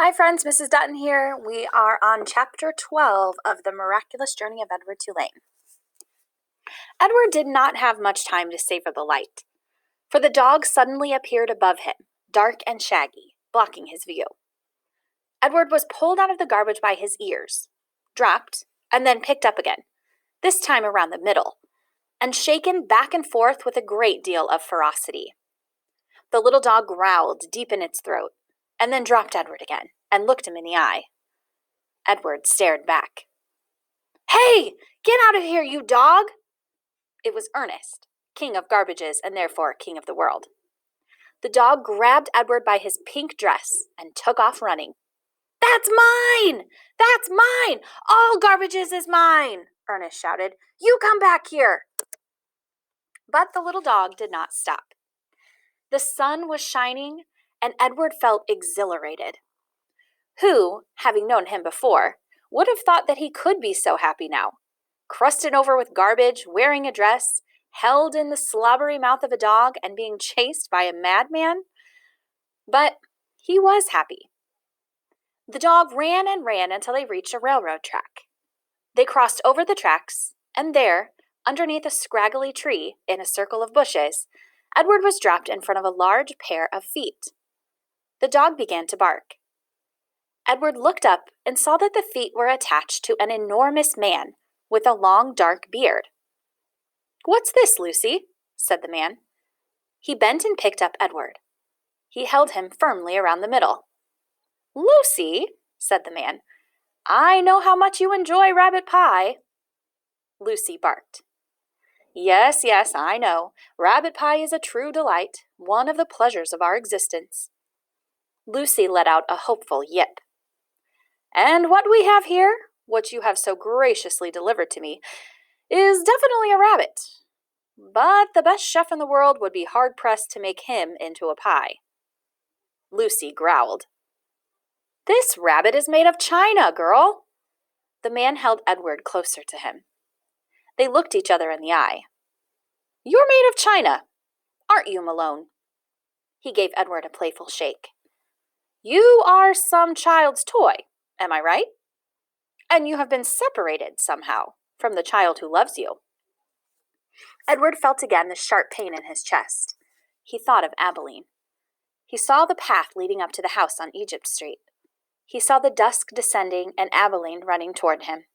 Hi friends, Mrs. Dutton here. We are on chapter 12 of The Miraculous Journey of Edward Tulane. Edward did not have much time to savor the light, for the dog suddenly appeared above him, dark and shaggy, blocking his view. Edward was pulled out of the garbage by his ears, dropped, and then picked up again, this time around the middle, and shaken back and forth with a great deal of ferocity. The little dog growled deep in its throat, and then dropped Edward again and looked him in the eye. Edward stared back. "Hey, get out of here, you dog!" It was Ernest, king of garbages and therefore king of the world. The dog grabbed Edward by his pink dress and took off running. "That's mine! That's mine! All garbages is mine!" Ernest shouted. "You come back here!" But the little dog did not stop. The sun was shining, and Edward felt exhilarated. Who, having known him before, would have thought that he could be so happy now? Crusted over with garbage, wearing a dress, held in the slobbery mouth of a dog, and being chased by a madman? But he was happy. The dog ran and ran until they reached a railroad track. They crossed over the tracks, and there, underneath a scraggly tree in a circle of bushes, Edward was dropped in front of a large pair of feet. The dog began to bark. Edward looked up and saw that the feet were attached to an enormous man with a long, dark beard. "What's this, Lucy?" said the man. He bent and picked up Edward. He held him firmly around the middle. "Lucy," said the man, "I know how much you enjoy rabbit pie." Lucy barked. Yes, I know. Rabbit pie is a true delight, one of the pleasures of our existence." Lucy let out a hopeful yip. "And what we have here, what you have so graciously delivered to me, is definitely a rabbit. But the best chef in the world would be hard-pressed to make him into a pie." Lucy growled. "This rabbit is made of china, girl." The man held Edward closer to him. They looked each other in the eye. "You're made of china, aren't you, Malone?" He gave Edward a playful shake. "You are some child's toy, am I right? And you have been separated somehow from the child who loves you." Edward felt again the sharp pain in his chest. He thought of Abilene. He saw the path leading up to the house on Egypt Street. He saw the dusk descending and Abilene running toward him.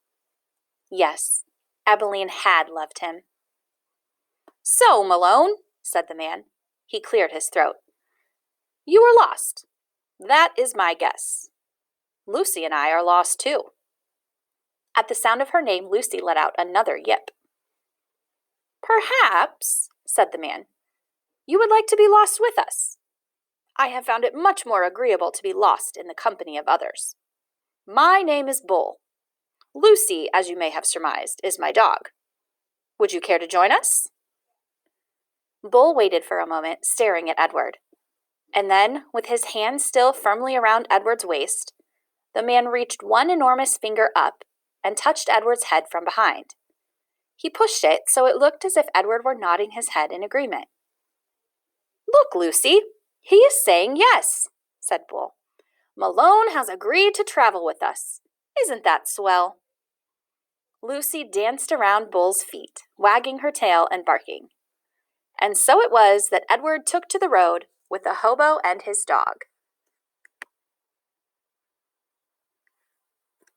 Yes, Abilene had loved him. "So, Malone," said the man. He cleared his throat. "You are lost. That is my guess. Lucy and I are lost too." At the sound of her name, Lucy let out another yip. "Perhaps," said the man, "you would like to be lost with us. I have found it much more agreeable to be lost in the company of others. My name is Bull. Lucy, as you may have surmised, is my dog. Would you care to join us?" Bull waited for a moment, staring at Edward. And then, with his hand still firmly around Edward's waist, the man reached one enormous finger up and touched Edward's head from behind. He pushed it so it looked as if Edward were nodding his head in agreement. "Look, Lucy, he is saying yes," said Bull. "Malone has agreed to travel with us. Isn't that swell?" Lucy danced around Bull's feet, wagging her tail and barking. And so it was that Edward took to the road with the hobo and his dog.